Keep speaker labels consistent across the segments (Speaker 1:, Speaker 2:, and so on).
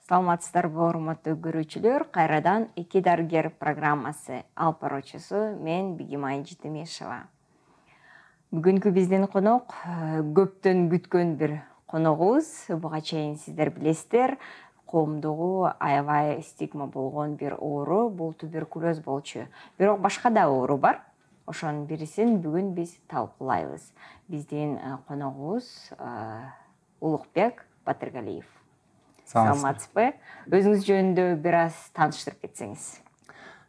Speaker 1: Саламатсыздарбы, урматтуу көрүүчүлөр. Кайрадан «Эки дарыгер» программасы алпароочусу мен Бигимай Житимешова. Бүгүнкү биздин конок көптөн күткөн бир коногубуз. Буга чейин сиздер билесиздер, коомдогу аябай стигма болгон бир оору, бул туберкулез болчу. Бирок башка да оору бар. Ошонун бирисин бүгүн биз талкуулайбыз. Биздин коногубуз Улукбек Батыргалиев. Саламатсызбы? Өзүңүз жөнүндө бир аз тааныштырып кетсеңиз.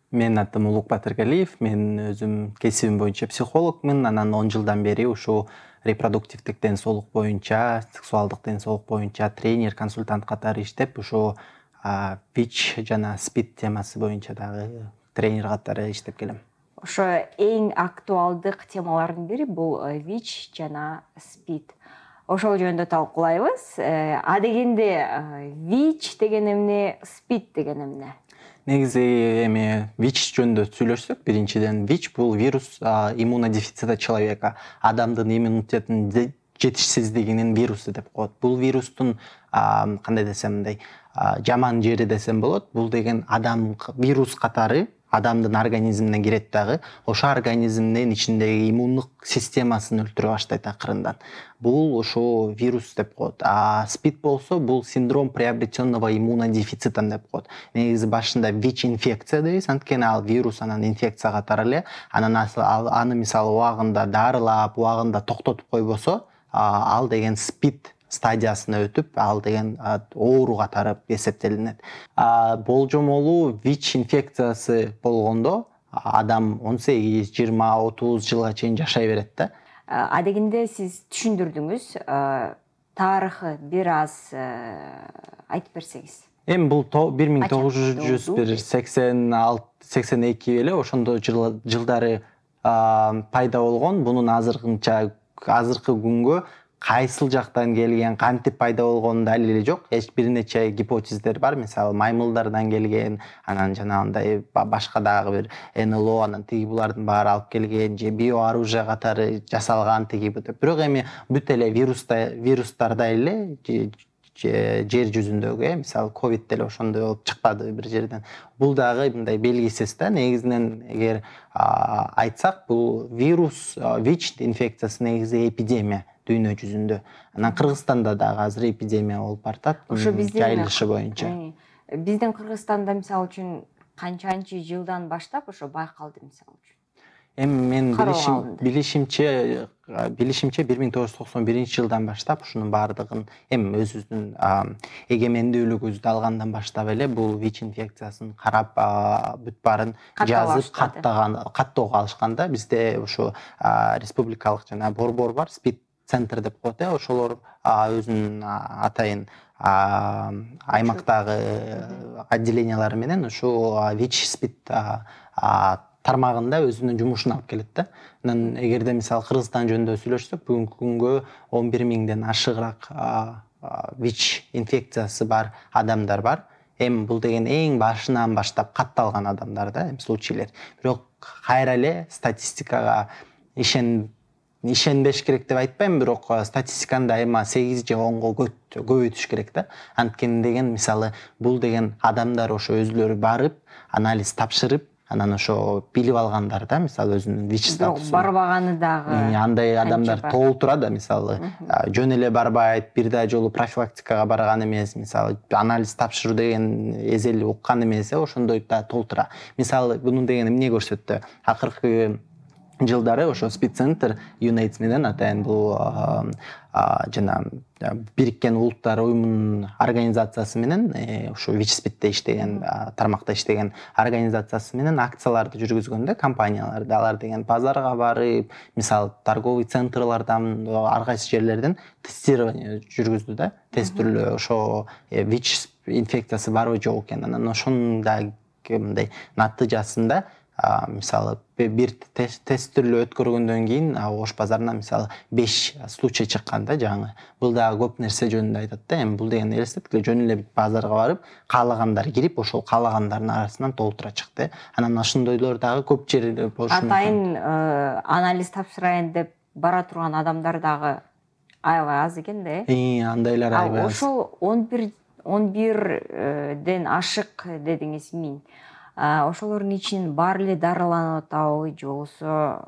Speaker 2: Мен атым Улук Батыргалиев, мен өзүм кесибим боюнча психологмун, анан 10 жылдан бери ушу репродуктивдик ден соолук боюнча, сексуалдык ден соолук боюнча тренер, консультант катары иштеп, ушу ВИЧ жана СПИД темасы боюнча дагы тренер катары иштеп келем.
Speaker 1: Ошо эң актуалдык темалардын бири бул ВИЧ жана СПИД. Ошол жөнүндө талкуулайбыз. Дегенде ВИЧ деген эмне, СПИД деген эмне?
Speaker 2: Негизи эми ВИЧ жөнүндө сүйлөшсөк, биринчиден ВИЧ бул вирус иммунодефицита человека, адамдын иммунитетинин жетишсиздигинин вирусу деп коет. Бул вирустун кандай десем мындай жаман жери десем болот. Бул деген адам вирус катары адамдын организмине кирет дагы, ошо организмдин ичиндеги иммундук системасын өлтүрө баштайт акырындан. Бул ошо вирус деп коет. СПИД болсо бул синдром приобретенного иммунодефицита деп коет. Негизи башында ВИЧ инфекция дейбиз, анткени ал вирус анан инфекция катары эле, анан аны мисалы убагында дарылап, убагында токтотуп койбосо, ал деген СПИД стадиясына өтүп, ал деген оору катары эсептелинет. Болжомолу ВИЧ инфекциясы болгондо адам 18, 20, 30 жылга чейин жашай берет да.
Speaker 1: Дегенде сиз түшүндүрдүңүз, тарыхы бир аз айтып берсеңиз.
Speaker 2: Эми бул 1982 эле ошондо жылдары пайда болгон. Бунун азыркы күнгө кайсыл жактан келген, кантип пайда болгону далили эле жок. Бир нече гипотездер бар. Мисалы маймылдардан келген, анан жанагындай башка дагы бир НЛО, анан тиги булардын баары алып келген, же биооружие катары жасалган тиги деп. Бирок эми бүт эле вирустарда эле жер жүзүндөгү, мисалы ковид деле ошондой болуп чыкпады бир жерден. Бул дагы мындай белгисиз да. Негизинен эгер айтсак, бул вирус, ВИЧ инфекциясы негизи эпидемия дүйнө жүзүндө. Анан Кыргызстанда дагы азыр эпидемия болуп бартат.
Speaker 1: Ошо биздин
Speaker 2: жайылышы боюнча.
Speaker 1: Биздин Кыргызстанда мисалы үчүн канчанчы жылдан баштап ошо байкалды мисалы үчүн?
Speaker 2: Эми мен билишимче 1991 жылдан баштап ушунун баардыгын эми өзүбүздүн эгемендүүлүгүбүздү алгандан баштап эле бул ВИЧ инфекциясын карап, бүт баарын жазып каттоого алышканда, бизде ушу республикалык жана борбор бар, СПИД центр деп коет, ошолор өзүнүн атайын аймактагы отделениялары менен ушу ВИЧ СПИД тармагында өзүнүн жумушун алып келет да. Анан эгерде мисалы Кыргызстан жөнүндө сүйлөшсөк, бүгүнкү күнгө 11 миңден ашыгыраак ВИЧ инфекциясы бар адамдар бар. Эми бул деген эң башынан баштап катталган адамдар да, случайлар. Бирок кайра эле статистикага ишенбеш керек деп айтпайм, бирок статистиканы дайыма 8 же 10го көбөйтүш керек да. Анткени деген мисалы бул деген адамдар ошо өзүлөрү барып, анализ тапшырып, анан ошо билип алгандар да, мисалы өзүнүн ВИЧ статусун.
Speaker 1: Барбаганы дагы.
Speaker 2: Андай адамдар толтура да, мисалы жөн эле барбайт, бир да жолу профилактикага барган эмес, мисалы анализ тапшыруу деген эзели уккан эмес, ошондой да толтура. Мисалы буну деген эмне көрсөттү? Акыркы жылдары ошо СПИД центр UNAIDS менен атайын бул жана Бириккен Улуттар уюмунун организациясы менен ошо ВИЧ СПИДте иштеген, тармакта иштеген организациясы менен акцияларды жүргүзгөндө, компанияларды, алар деген базарга барып, мисалы торговый центрлардан, ар кайсы жерлерден тестирование жүргүздү да, тестирлөө ошо ВИЧ инфекциясы барбы жок экен. Анан ошонун да мындай натыйжасында мисалы бир тестирлөө өткөргөндөн кийин Ош базарына мисалы 5 случай чыкканда жаңы. Бул дагы көп нерсе жөнүндө айтат да. Эми бул деген элестеткиле жөн эле базарга барып, каалагандар кирип, ошол каалагандардын арасынан толтура чыкты. Анан ошондойлор дагы көп жерде болушу мүмкүн.
Speaker 1: Атайын анализ тапшырайын деп бара турган адамдар дагы аябай аз экен да.
Speaker 2: Андайлар аябай аз.
Speaker 1: Ошол 11ден ашык дедиңиз миң. Ошолордун ичинен баары эле дарыланып атабы же болбосо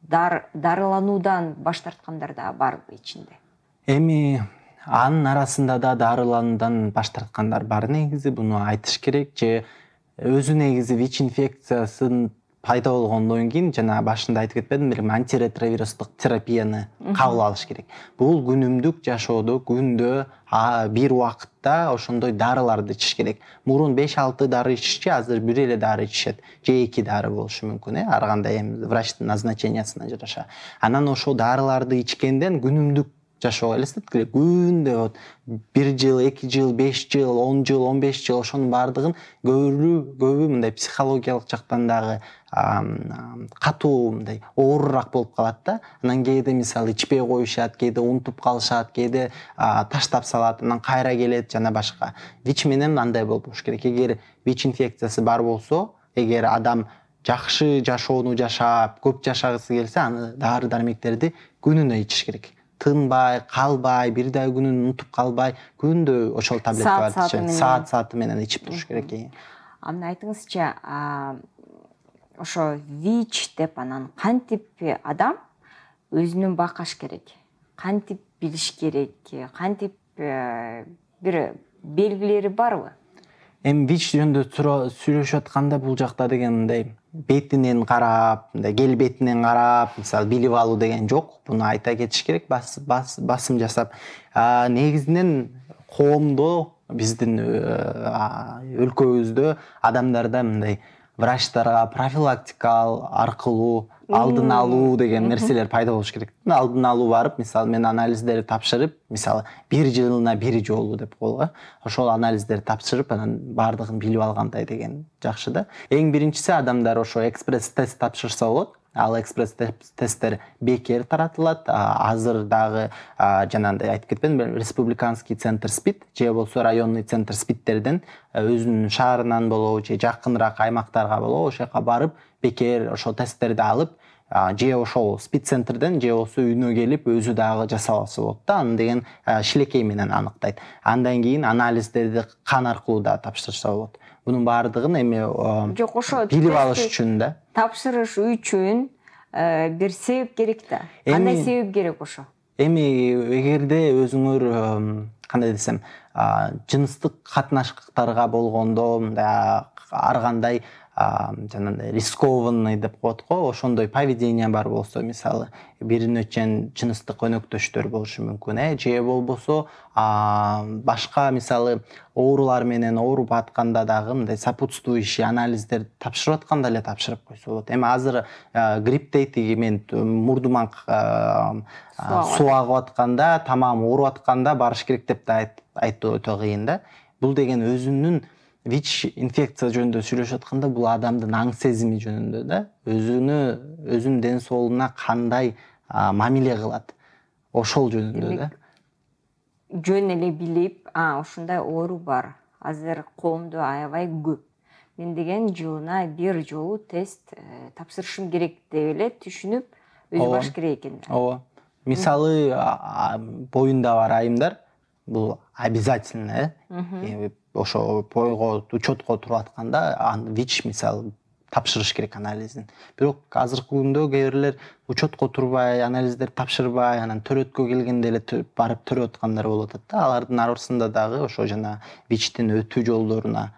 Speaker 1: дарылануудан баш тарткандар да барбы ичинде?
Speaker 2: Эми анын арасында да дарылануудан баш тарткандар бар негизи, буну айтыш керек. Же өзү негизи ВИЧ инфекциясын пайда болгондон кийин жана башында айтып кетпедим белем, антиретровирустук терапияны кабыл алыш керек. Бул күнүмдүк жашоодо күндө бир убакытта ошондой дарыларды ичиш керек. Мурун 5-6 дары ичишчи, азыр бир эле дары ичишет. Же 2 дары болушу мүмкүн, ар кандай эми врачтын назначениясына жараша. Анан ошол дарыларды ичкенден күнүмдүк жашоого элестетип керек. Күндө 1 жыл, 2 жыл, 5 жыл, 10 жыл, 15 жыл ошонун баардыгын көбү мындай психологиялык жактан дагы катуу мындай оорураак болуп калат да. Анан кээде мисалы ичпей коюшат, кээде унутуп калышат, кээде таштап салат, анан кайра келет жана башка. ВИЧ менен андай болбош керек. Эгер ВИЧ инфекциясы бар болсо, эгер адам жакшы жашоону жашап, көп жашагысы келсе, аны дары дармектерди күнүнө ичиш керек. Тынбай, калбай, бирдей күнүн унутуп калбай, күндө ошол таблеткаларды саат менен ичип туруш керек.
Speaker 1: Аны айтыңызчы, ошо ВИЧ деп анан кантип адам өзүнүн бакаш керек? Кантип билиш керек? Кантип бир белгилери барбы?
Speaker 2: Эми ВИЧ жөнүндө сүйлөшүп атканда бул жакта деген мындай бетинен карап, мындай келбетинен карап, мисалы билип алуу деген жок. Буну айта кетиш керек, басым жасап. Негизинен коомдо, биздин өлкөбүздө адамдарда мындай врачтарга профилактика аркылуу алдын алуу деген нерселер пайда болуш керек. Алдын алуу барып, мисалы мен анализдерди тапшырып, мисалы 1 жылына 1 жолу деп коелу. Ошол анализдерди тапшырып, анан баардыгын билип алгандай деген жакшы да. Эң биринчиси адамдар ошо экспресс тест тапшырса болот. Ал экспресс тесттер бекер таратылат. Азыр дагы жанагындай айтып кетпедимби, республиканский центр СПИД же болсо районный центр СПИДтерден өзүнүн шаарынан болобу же жакыныраак аймактарга болобу ошол жака барып бекер ошол тесттерди алып, же ошол СПИД центрден же болсо үйүнө келип өзү дагы жасап алса болот да. Аны деген шилекей менен аныктайт. Андан кийин анализдерди кан аркылуу да тапшырса болот. Бунун баардыгын эми
Speaker 1: жок, ошо
Speaker 2: билип алыш үчүн да.
Speaker 1: Тапшырыш үчүн бир себеп керек да. Кандай себеп керек ошо?
Speaker 2: Эми эгерде өзүңөр кандай десем, жыныстык катнашыктарга болгондо, мындай ар кандай жанагындай рискованный деп коет го, ошондой поведение бар болсо, мисалы бирин өчен жыныстык өнөктөштөр болушу мүмкүн, же болбосо башка мисалы оорулар менен ооруп атканда дагы мындай сопутствующий анализдерди тапшырып атканда эле тапшырып койсо болот. Эми азыр грипптей тиги мен мурдуман суу агып атканда, тамагым ооруп атканда барыш керек деп да айтуу өтө кыйын да. Бул деген өзүнүн ВИЧ инфекция жөнүндө сүйлөшүп атканда бул адамдын аң сезими жөнүндө да, өзүнүн ден соолугуна кандай мамиле кылат, ошол жөнүндө да.
Speaker 1: Жөн эле билип, ушундай оору бар. Азыр коомдо аябай көп. Мен деген жылына 1 жолу тест тапшырышым керек деп эле түшүнүп, өзү баш керек экен.
Speaker 2: Ооба. Мисалы боюнда бар айымдар бул обязательно, ошо бойго учетко туруп атканда ВИЧ мисалы тапшырыш керек анализин. Бирок азыркы күндө кээ бирлер учетко турбай, анализдерди тапшырбай, анан төрөткө келгенде эле барып төрөп аткандар болуп атат да. Алардын арасында дагы ошо жана ВИЧтин өтүү жолдоруна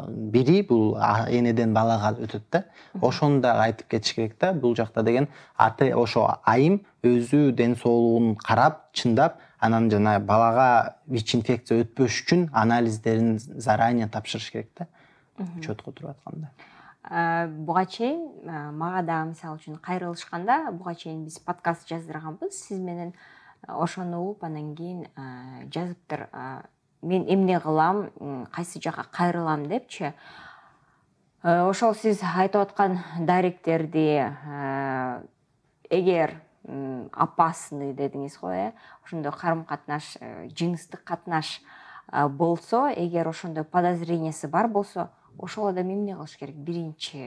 Speaker 2: бири бул энеден балага өтөт да. Ошону дагы айтып кетиш керек да. Бул жакта деген ошо айым өзү ден соолугун карап, чындап, анан жана балага ВИЧ инфекция өтпөш үчүн анализдерин заранее тапшырыш керек да. Учетко туруп атканда.
Speaker 1: Буга чейин мага дагы мисалы үчүн кайрылышканда, буга чейин биз подкаст жаздырганбыз. Сиз менен ошону угуп, анан кийин жазыптыр. Мен эмне кылам, кайсы жака кайрылам депчи. Ошол сиз айтып аткан даректерди эгер опасный дедиңиз го, ошондой карым-катнаш, жыныстык катнаш болсо, эгер ошондой подозрениясы бар болсо, ошол адам эмне кылыш керек? Биринчи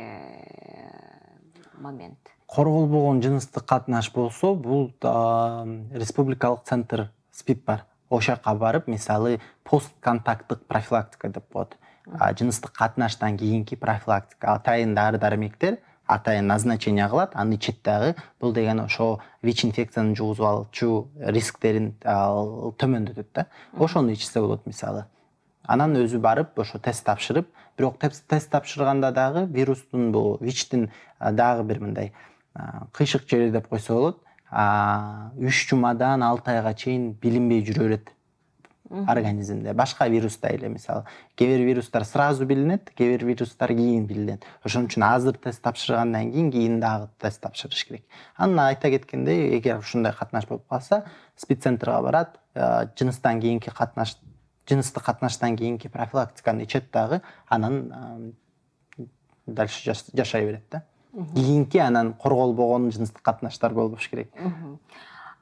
Speaker 1: момент.
Speaker 2: Корголбогон жыныстык катнаш болсо, бул республикалык центр СПИД бар. ошол жака барып мисалы постконтакттык профилактика деп коет. Жыныстык катнаштан кийинки профилактика. Атайын дары-дармектер атайын назначение кылат, аны ичет дагы. Бул деген ошо ВИЧ инфекцияны жугузуп алчу рисктерин төмөндөтөт да. Ошону ичсе болот мисалы. Анан өзү барып ошо тест тапшырып, бирок тест тапшырганда дагы вирустун бул ВИЧтин дагы бир мындай кыйшык жери деп койсо болот. 3 жумадан 6 айга чейин билинбей жүрө берет организмде. Башка вируста эле мисалы. Кээ бир вирустар сразу билинет, кээ бир вирустар кийин билинет. Ошон үчүн азыр тест тапшыргандан кийин дагы тест тапшырыш керек. Анан айта кеткендей, эгер ушундай катнаш болуп калса, спеццентрга барат, жыныстык катнаштан кийинки профилактиканы ичет дагы, анан дальше жашай берет да. Кийинки анан корголбогон жыныстык катнаштар болбош керек.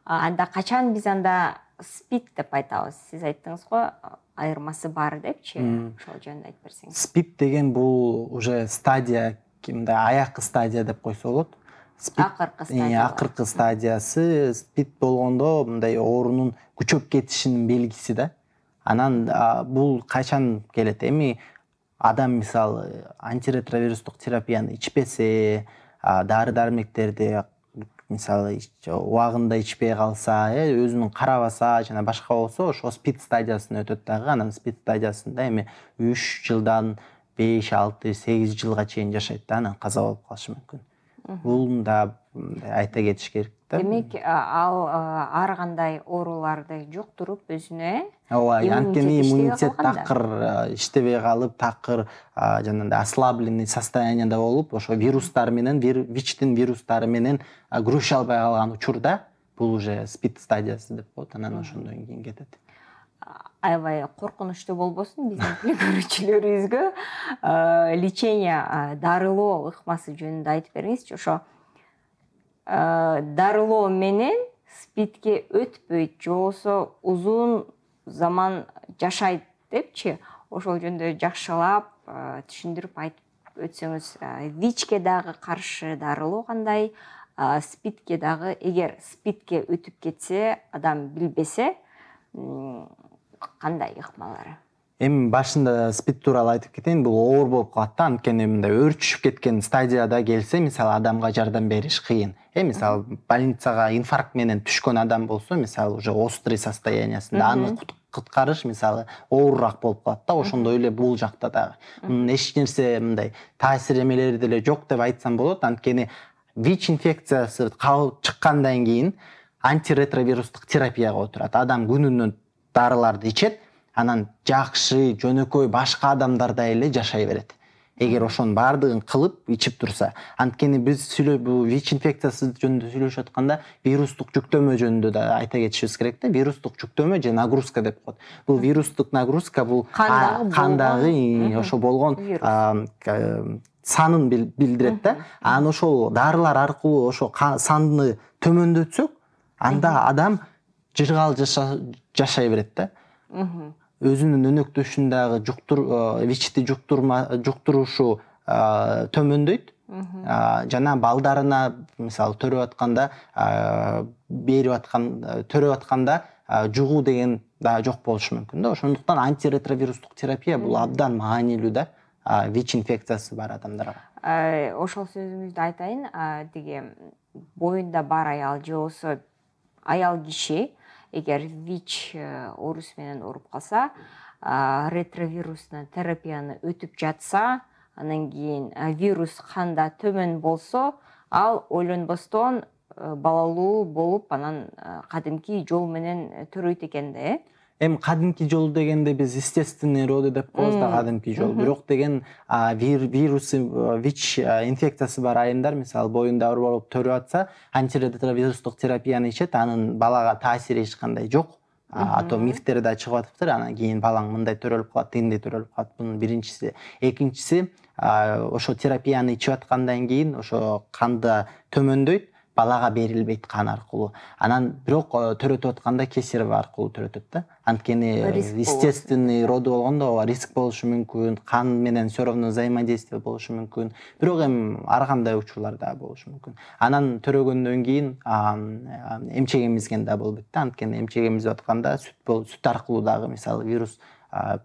Speaker 1: Анда качан биз анда СПИД деп айтабыз. Сиз айттыңыз го, айырмасы бар депчи, ошол жөнүндө айтып берсеңиз.
Speaker 2: СПИД деген бул уже стадия, мындай аяккы стадия деп койсо болот.
Speaker 1: Акыркы стадия.
Speaker 2: Акыркы стадиясы СПИД болгондо мындай оорунун күчөп кетишинин белгиси да. Анан бул качан келет? Эми адам мисалы антиретровирустук терапияны ичпесе, дары-дармектерди мисалы убагында ичпей калса, өзүнүн карабаса жана башка болсо, ошо СПИД стадиясына өтөт дагы. Анан СПИД стадиясында эми 3 жылдан 5, 6, 8 жылга чейин жашайт да, анан каза болуп калышы мүмкүн. Бул да айта кетиш керек да.
Speaker 1: Демек, ал ар кандай ооруларды жуктуруп өзүнө
Speaker 2: ооба, анткени иммунитет такыр иштебей калып, такыр жанагындай ослабленный состояниеда болуп, ошо вирустар менен, ВИЧтин вирустары менен күрөшө албай калган учурда бул уже СПИД стадиясы деп коет, анан ошондон кийин кетет.
Speaker 1: Аябай коркунучтуу болбосун биздин көрүүчүлөрүбүзгө лечение дарылоо ыкмасы жөнүндө айтып бериңизчи. Ошо дарылоо менен СПИДке өтпөйт, же болбосо узун заман жашайт депчи, ошол жөнүндө жакшылап түшүндүрүп айтып өтсөңүз. ВИЧке дагы каршы дарылоо кандай, СПИДке дагы, эгер СПИДке өтүп кетсе, адам билбесе, кандай ыкмалары?
Speaker 2: Эми башында СПИД тууралуу айтып кетейин, бул оор болуп калат да, анткени мындай өрчүшүп кеткен стадияда келсе, мисалы адамга жардам бериш кыйын. Мисалы больницага инфаркт менен түшкөн адам болсо, мисалы уже острый состояниясында аны куткарыш мисалы оорураак болуп калат да, ошондой эле бул жакта дагы. Эч нерсе мындай таасир эмелери деле жок деп айтсам болот, анткени ВИЧ инфекциясы чыккандан кийин антиретровирустук терапияга отурат. Адам күнүнө дарыларды ичет, анан жакшы, жөнөкөй башка адамдардай эле жашай берет. Эгер ошонун баардыгын кылып ичип турса. Анткени биз бул ВИЧ инфекциясы жөнүндө сүйлөшүп атканда вирустук жүктөмө жөнүндө да айта кетишибиз керек да. Вирустук жүктөмө же нагрузка деп коет. Бул вирустук нагрузка бул кандагы ошо болгон санын билдирет да. Анан ошол дарылар аркылуу ошо санды төмөндөтсөк, анда адам жыргал жашай берет да. Өзүнүн өнөктөшүн дагы ВИЧти жуктурушу төмөндөйт. Жана балдарына мисалы төрөп атканда жугуу деген да жок болушу мүмкүн да. Ошондуктан антиретровирустук терапия бул абдан маанилүү да ВИЧ инфекциясы бар адамдарга.
Speaker 1: Ошол сөзүңүздү айтайын, деги боюнда бар аял же болбосо аял киши эгер ВИЧ оорусу менен ооруп калса, ретровирустун терапияны өтүп жатса, анан кийин вирус канда төмөн болсо, ал ойлонбостон балалуу болуп, анан кадимки жол менен төрөйт экен да.
Speaker 2: Эми кадимки жол дегенде биз естественный роды деп коебуз да, кадимки жол. Бирок деген вирусы, ВИЧ инфекциясы бар айымдар мисалы боюнда оор болуп төрөп атса, антиретровирустук терапияны ичет, анын балага таасири эч кандай жок. То мифтер да чыгып атыптыр, анан кийин балаң мындай төрөлүп калат, тигиндей төрөлүп калат. Бунун биринчиси. Экинчиси, ошо терапияны ичип аткандан кийин ошо канды төмөндөйт, балага берилбейт кан аркылуу. Анан бирок төрөтүп атканда кесарево аркылуу төрөтөт да. Анткени естественный роду болгондо риск болушу мүмкүн, кан менен все равно взаимодействие болушу мүмкүн. Бирок эми ар кандай учурларда болушу мүмкүн. Анан төрөгөндөн кийин эмчек эмизген да болбойт да. Анткени эмчек эмизип атканда сүт аркылуу дагы мисалы вирус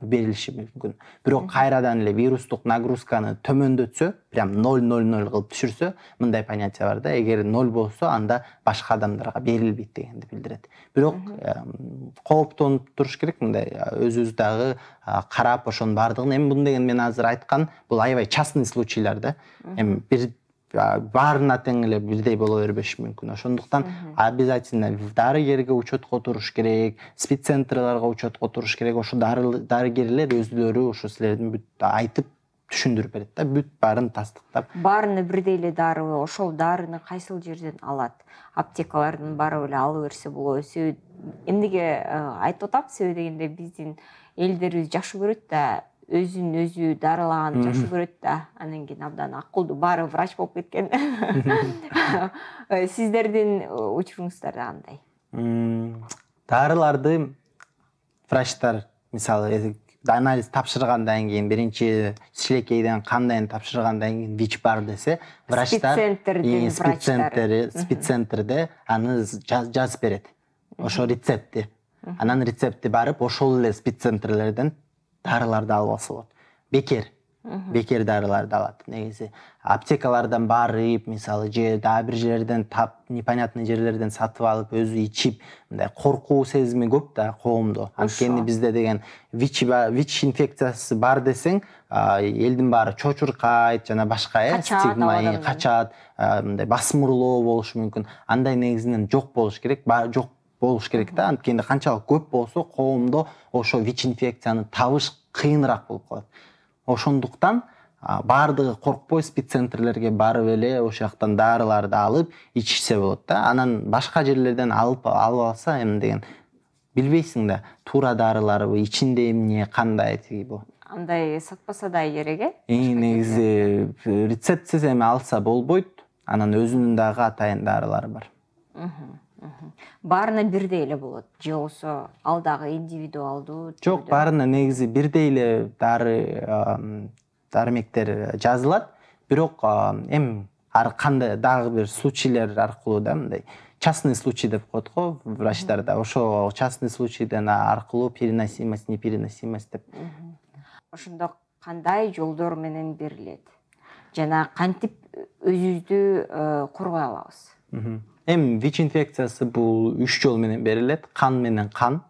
Speaker 2: берилиши мүмкүн. Бирок кайрадан эле вирустук нагрузканы төмөндөтсө, прям 0,00 кылып түшүрсө, мындай понятие бар да, эгер 0 болсо, анда башка адамдарга берилбейт дегенди билдирет. Бирок кооптонуп туруш керек, мындай өзүбүз дагы карап ошонун бардыгын. Эми бун деген мен азыр айткан, бул аябай частный случайлар да. Эми бир баарына тең эле бирдей боло бербеши мүмкүн. Ошондуктан обязательно дарыгерге учетко туруш керек, спеццентрларга учетко туруш керек. Ошо дарыгерлер өзүлөрү ошо силердин бүт айтып түшүндүрүп берет да, бүт баарын тастыктап.
Speaker 1: Баарына бирдей эле дарыбы, ошол дарыны кайсыл жерден алат? Аптекалардын барып эле ала берсе болобу? Эмнеге айтып атам, себеби дегенде биздин элдерибиз жакшы көрөт да, өзүн өзү дарылаганды жакшы көрөт да, анан кийин абдан акылдуу, баары врач болуп кеткен. Сиздердин учуруңуздарда кандай?
Speaker 2: Дарыларды врачтар мисалы анализ тапшыргандан кийин, биринчи шилекейден кандайын тапшыргандан кийин ВИЧ бар десе, врачтар спеццентрде аны жазып берет. Ошо рецептти. Анан рецептти барып, ошол эле спеццентрлерден дарыларды алып алса болот. Бекер дарыларды алат. Негизи аптекалардан барып, мисалы же дагы бир жерлерден непонятный жерлерден сатып алып, өзү ичип, мындай коркуу сезими көп да коомдо. Анткени бизде деген ВИЧ инфекциясы бар десең, элдин баары чочуркайт, жана башка стигма качат, мындай басмырлоо болушу мүмкүн. Андай негизинен жок болуш керек, жок болуш керек да. Анткени канчалык көп болсо, коомдо ошо ВИЧ инфекцияны табыш кыйыныраак болуп калат. Ошондуктан баардыгы коркпой спеццентрлерге барып эле ошол жактан дарыларды алып ичсе болот да. Анан башка жерлерден алып алса, эми деген билбейсиң да, туура дарыларбы, ичинде эмне, кандай бу.
Speaker 1: Андай сатпаса да керек,
Speaker 2: негизи рецептсиз эми алса болбойт. Анан өзүнүн дагы атайын дарылары бар.
Speaker 1: Баарына бирдей эле болот, же болбосо ал дагы индивидуалдуу?
Speaker 2: Жок, баарына негизи бирдей эле дармектер жазылат. Бирок эми ар кандай дагы бир случайлар аркылуу да, мындай частный случай деп коет го врачтарда. Ошо частный случайден аркылуу переносимость, непереносимость деп.
Speaker 1: Ошондо кандай жолдор менен берилет? Жана кантип өзүбүздү коргой алабыз?
Speaker 2: Эми ВИЧ инфекциясы бул 3 жол менен берилет. Кан менен кан,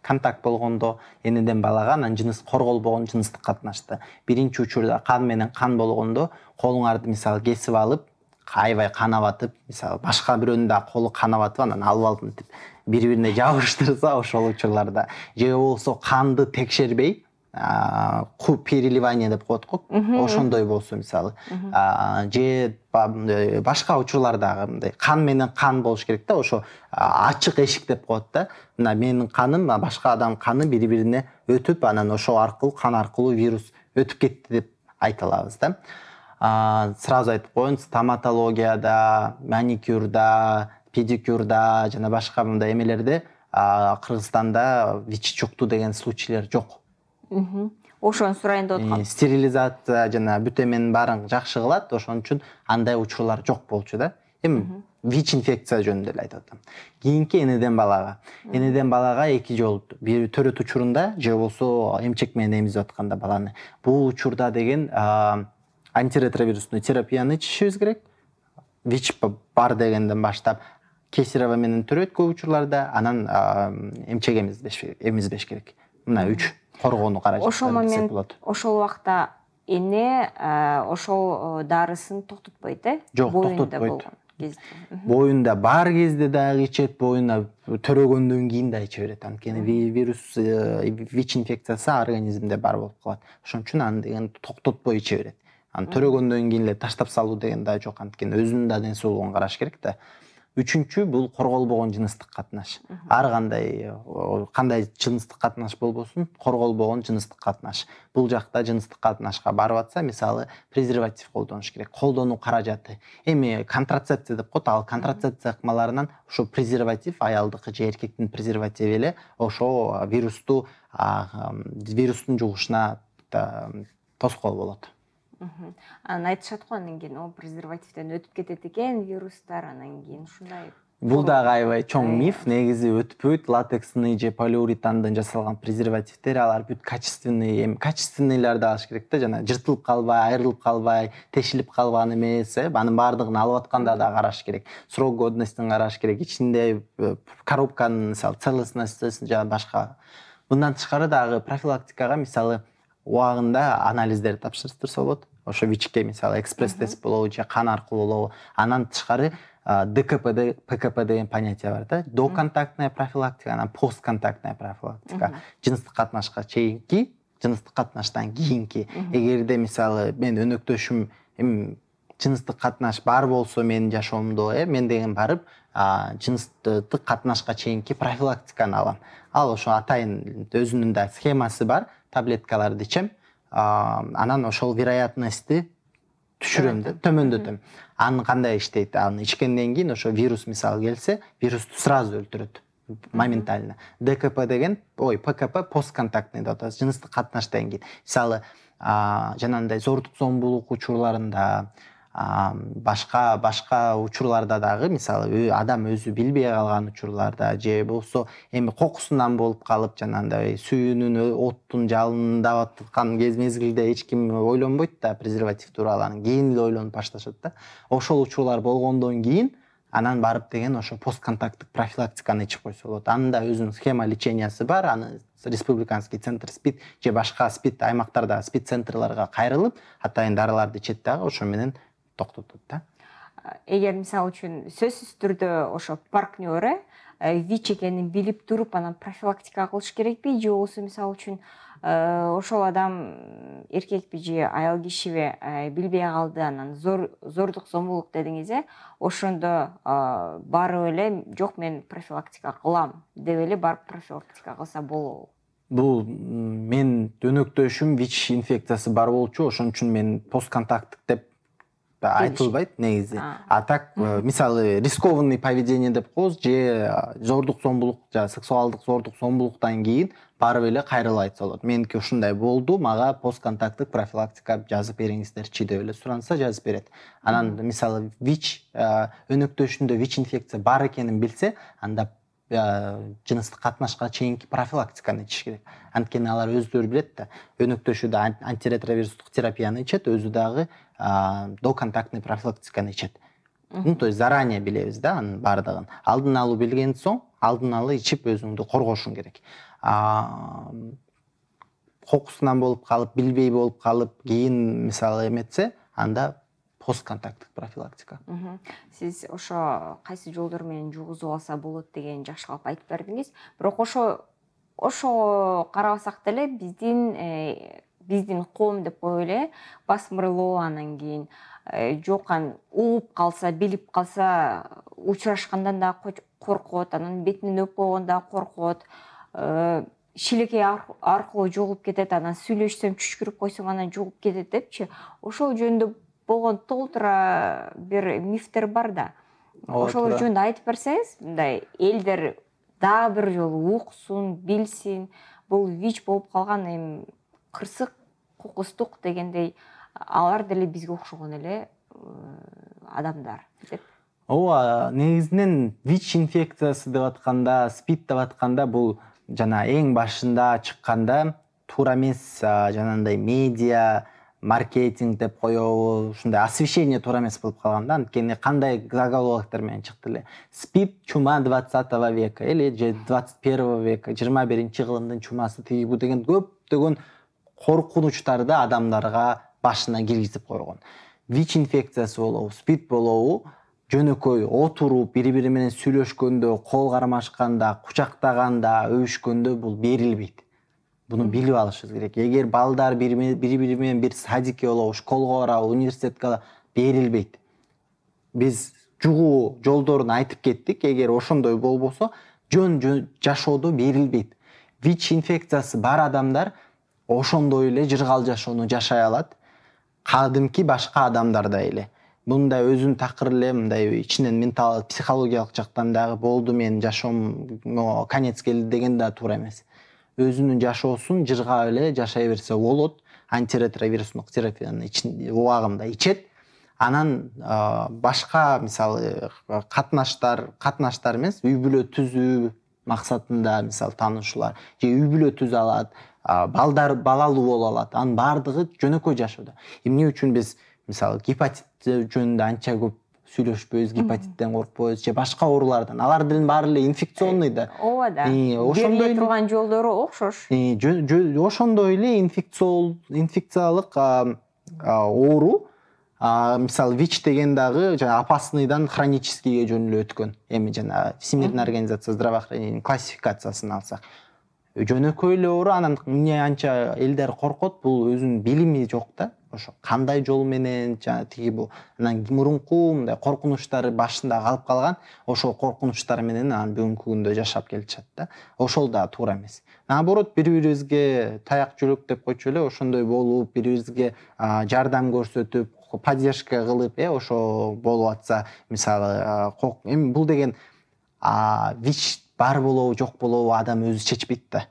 Speaker 2: контакт болгондо энеден балага, анан жыныс корголбогон жыныстык катнашта. Биринчи учурда кан менен кан болгондо, колуңарды мисалы кесип алып, аябай канап атып, мисалы башка бирөөнүн да колу канап атып, анан алып алдым деп бири-бирине жабыштырса, ошол учурларда. Же болсо канды текшербей, переливание деп коет го, ошондой болсо мисалы. Же башка учурларда мындай кан менен кан болуш керек да, ошо ачык эшик деп коет да. Мына менин каным, башка адам каны бири-бирине өтүп, анан ошол аркылуу кан аркылуу вирус өтүп кетти деп айта алабыз да. Сразу айтып коеюн, стоматологияда, маникюрда, педикюрда жана башка мындай эмелерде Кыргызстанда ВИЧ жукту деген случайлар жок.
Speaker 1: Ошону сурайын деп аткам.
Speaker 2: Стерилизация жана бүт эменин баарын жакшы кылат, ошон үчүн андай учурлар жок болчу да. Эми ВИЧ инфекция жөнүндө эле айтып атам. Кийинки энеден балага. Энеден балага 2 жол. Бир төрөт учурунда же болсо эмчек менен эмизип атканда баланы. Бул учурда деген антиретровирусный терапияны ичишибиз керек. ВИЧ бар дегенден баштап кесарево менен төрөт көп учурларда, анан эмчек эмизбеш керек. Мына 3 коргоону каражат.
Speaker 1: Ошол момент, ошол убакта эне ошол дарысын токтотпойт,
Speaker 2: Жок, токтотпойт. Боюнда бар кезде дагы ичет, боюна төрөгөндөн кийин да иче берет. Анткени вирус, ВИЧ инфекциясы организмде бар болуп калат. Ошон үчүн аны деген токтотпой иче берет. Аны төрөгөндөн кийин эле таштап салуу деген да жок, анткени өзүнүн да ден соолугун караш керек да. Үчүнчү бул корголбогон жыныстык катнаш. Ар кандай жыныстык катнаш болбосун, корголбогон жыныстык катнаш. Бул жакта жыныстык катнашка барып атса, мисалы, презерватив колдонуш керек. Колдонуу каражаты. Эми контрацепция деп коет, ал контрацепция ыкмаларынан ошо презерватив, аялдыкы же эркектин презервативи эле ошо вирустун жугушуна тоскоол болот.
Speaker 1: Анан айтышат го, анан кийин о презервативден өтүп кетет экен вирустар, анан кийин ушундай.
Speaker 2: Бул дагы аябай чоң миф. Негизи өтпөйт. Латексный же полиуретандан жасалган презервативдер, алар бүт качественный, эми качественныйларды алыш керек да, жана жыртылып калбай, айрылып калбай, тешилип калган эмес, анын баардыгын алып атканда да караш керек. Срок годностун караш керек. Ичинде коробканын, мисалы, целостностун жана башка. Мындан тышкары дагы профилактикага, мисалы, убагында анализдерди тапшыртса болот. Ошо ВИЧке, мисалы, экспресс-тест болобу же кан аркылуу болобу. Анан тышкары ДКП, ПКП деген понятие бар да. Доконтактная профилактика, анан постконтактная профилактика. Жыныстык катнашка чейинки, жыныстык катнаштан кийинки. Эгерде, мисалы, мен өнөктөшүм жыныстык катнаш бар болсо менин жашоомдо, мен деген барып, жыныстык катнашка чейинки профилактиканы алам. Ал ошо атайын өзүнүн да схемасы бар, таблеткаларды ичем. Анан ошол вероятностьты түшүрөм да, төмөндөтөм. Аны кандай иштейт? Аны ичкенден кийин ошо вирус мисалы келсе, вирусту сразу өлтүрөт моментально. ДКП деген, ПКП постконтактный деп атат, жыныстык катнаштан кийин. Мисалы, жанагындай зордук зомбулук учурларында, башка учурларда дагы, мисалы, адам өзү билбей калган учурларда же болсо эми кокусунан болуп калып, жанагындай сүйүүнүн оттун жалынында аткан мезгилде эч ким ойлонбойт да презерватив тууралуу, анан кийин эле ойлонуп башташат да. Ошол учурлар болгондон кийин анан барып деген ошо постконтакттык профилактиканы ичип койсо болот. Анын да өзүнүн схема лечениясы бар. Аны республиканский центр СПИД же башка СПИД аймактарда СПИД центрларга кайрылып, атайын дарыларды ичет дагы, ошо менен токтотот да.
Speaker 1: Эгер мисалы үчүн сөзсүз түрдө ошо партнеры ВИЧ экенин билип туруп, анан профилактика кылыш керекпи, же болбосо мисалы үчүн ошол адам эркекпи же аял кишиби билбей калды, анан зордук зомбулук дедиңиз, ошондо барып эле жок мен профилактика кылам деп эле барып профилактика кылса болобу?
Speaker 2: Бул мен өнөктөшүм ВИЧ инфекциясы бар болчу, ошон үчүн мен постконтакттык деп айтылбайт негизи. А так, мисалы, рискованный поведение деп коебуз, же зордук зомбулук, же сексуалдык зордук зомбулуктан кийин барып эле кайрылып айтса болот. Меники ушундай болду, мага постконтакттык профилактика жазып бериңиздерчи деп эле суранса жазып берет. Анан мисалы ВИЧ өнөктөшүндө ВИЧ инфекция бар экенин билсе, анда жыныстык катнашка чейинки профилактиканы ичиш керек. Анткени алар өздөрү билет да, өнөктөшүүдө антиретровирустук терапияны ичет, өзү дагы доконтактный профилактиканы ичет. То есть заранее билебиз да анын бардыгын. Алдын алуу билген соң, алдын ала ичип өзүңдү коргошуң керек. Кокусунан болуп калып, билбей болуп калып, кийин мисалы эметсе, анда постконтакттык профилактика.
Speaker 1: Сиз ошо кайсы жолдор менен жугузуп алса болот деген жакшылап айтып бердиңиз. Бирок ошо карабасак деле биздин коом деп коелу эле, басмырлоо, анан кийин жокан угуп калса, билип калса, учурашкандан да коркот, анан бетинен өп койгондон да коркот, шилекей аркылуу жугуп кетет, анан сүйлөшсөм чүчкүрүп койсоң анан жугуп кетет депчи. Ошол жөнүндө болгон толтура бир мифтер бар да. Ошол жөнүндө айтып берсеңиз, мындай элдер дагы бир жолу уксун, билсин, бул ВИЧ болуп калган эми кырсык, кокустук дегендей, алар деле бизге окшогон эле адамдар деп.
Speaker 2: Ооба, негизинен ВИЧ инфекциясы деп атканда, СПИД деп атканда, бул жана эң башында чыкканда туура эмес жанагындай медиа, маркетинг деп коебу, ушундай освещение туура эмес болуп калган да. Анткени кандай заголовоктор менен чыкты эле. СПИД чума 20 века или же 21 века, 21-чи кылымдын чумасы тиги бу деген көптөгөн коркунучтарды адамдарга башына киргизип койгон. ВИЧ инфекциясы болобу, СПИД болобу, жөнөкөй отуруп, бири-бири менен сүйлөшкөндө, кол кармашканда, кучактаганда, өбүшкөндө бул берилбейт. Буну билип алышыбыз керек. Эгер балдар бири-бири менен бир садикке болобу, школго барабы, университетке берилбейт. Биз жугуу жолдорун айтып кеттик. Эгер ошондой болбосо жөн жашоодо берилбейт. ВИЧ инфекциясы бар адамдар ошондой эле жыргал жашоону жашай алат, кадимки башка адамдардай эле. Мындай өзүн такыр эле мындай ичинен ментал психологиялык жактан дагы болду менин жашоом конец келди деген да туура эмес. Өзүнүн жашоосун жыргап эле жашай берсе болот. Антиретровирустук терапиянын убагында ичет. Анан башка мисалы катнаштар эмес, үй бүлө түзүү максатында мисалы таанышуулар же үй бүлө түзө алат, балалуу боло алат. Анын баардыгы жөнөкөй жашоодо. Эмне үчүн биз мисалы гепатит жөнүндө анча көп сүйлөшпөйбүз, гепатиттен коркпойбуз же башка оорулардан. Алардын баары эле инфекционный да.
Speaker 1: Ооба да.
Speaker 2: Ошондой
Speaker 1: турган жолдору окшош.
Speaker 2: Ошондой эле инфекциялык оору, мисалы ВИЧ деген дагы жана опасныйдан хроническийге жөнүнө өткөн. Эми жана Всемирная организация здравоохранения классификациясын алсак, жөнөкөй эле оору. Анан эмне анча элдер коркот, бул өзүнүн билими жок да. Ошо кандай жол менен жана тиги бул анан мурунку мындай коркунучтары башында калып калган, ошол коркунучтар менен анан бүгүнкү күндө жашап келишат да. Ошол да туура эмес. Наоборот, бири-бирибизге таяк жөлөк деп койчу эле, ошондой болуп, бири-бирибизге жардам көрсөтүп, поддержка кылып, ошо болуп атса, мисалы, эми бул деген ВИЧ бар болобу, жок болобу адам өзү чечпейт да.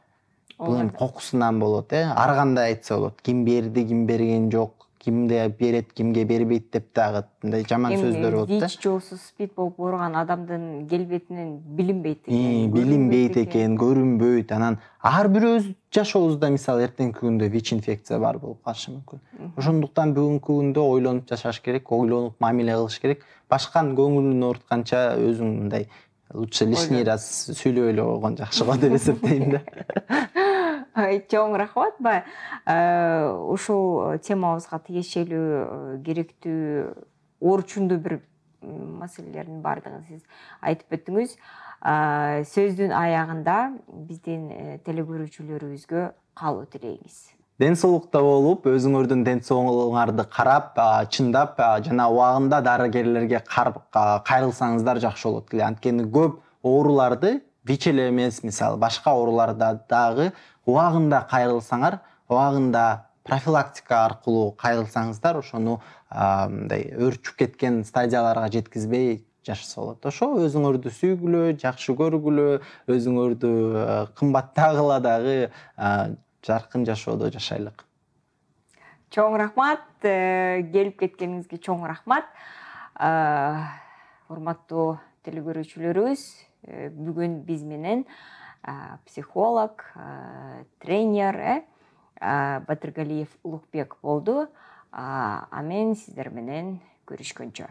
Speaker 2: Бул эми кокусунан болот, ар кандай айтса болот. Ким берди, ким берген жок, кимде берет, кимге бербейт деп дагы мындай жаман сөздөр болот да.
Speaker 1: ВИЧ жолсу СПИД болуп ооруган адамдын келбетинен билинбейт экен.
Speaker 2: Билинбейт экен, көрүнбөйт. Анан ар бирөөбүз жашообузда мисалы эртеңки күндө ВИЧ инфекция бар болуп калышы мүмкүн. Ошондуктан бүгүнкү күндө ойлонуп жашаш керек, ойлонуп мамиле кылыш керек. Башканын көңүлүн оортканча өзүң мындай лучше лишний раз сүйлөбөй эле койгон жакшы го деп эсептейм да.
Speaker 1: Чоң рахмат. Ушул темабызга тиешелүү керектүү орчундуу бир маселелердин баардыгын сиз айтып өттүңүз. Сөздүн аягында биздин телекөрүүчүлөрүбүзгө каалоо тилейбиз.
Speaker 2: Ден соолукта болуп, өзүңөрдүн ден соолугуңарды карап, чындап жана убагында дарыгерлерге кайрылсаңыздар жакшы болот. Анткени көп ооруларды ВИЧ эле эмес, мисалы башка ооруларда дагы убагында кайрылсаңар, убагында профилактика аркылуу кайрылсаңыздар, ошону мындай өрчүп кеткен стадияларга жеткизбей жашаса болот. Ошо өзүңөрдү сүйгүлө, жакшы көргүлө, өзүңөрдү кымбаттагыла дагы жаркын жашоодо жашайлык.
Speaker 1: Чоң рахмат, келип кеткениңизге чоң рахмат. Урматтуу телекөрүүчүлөрүбүз, бүгүн биз менен психолог, тренер Батыргалиев Улукбек болду. Мен сиздер менен көрүшкөнчө.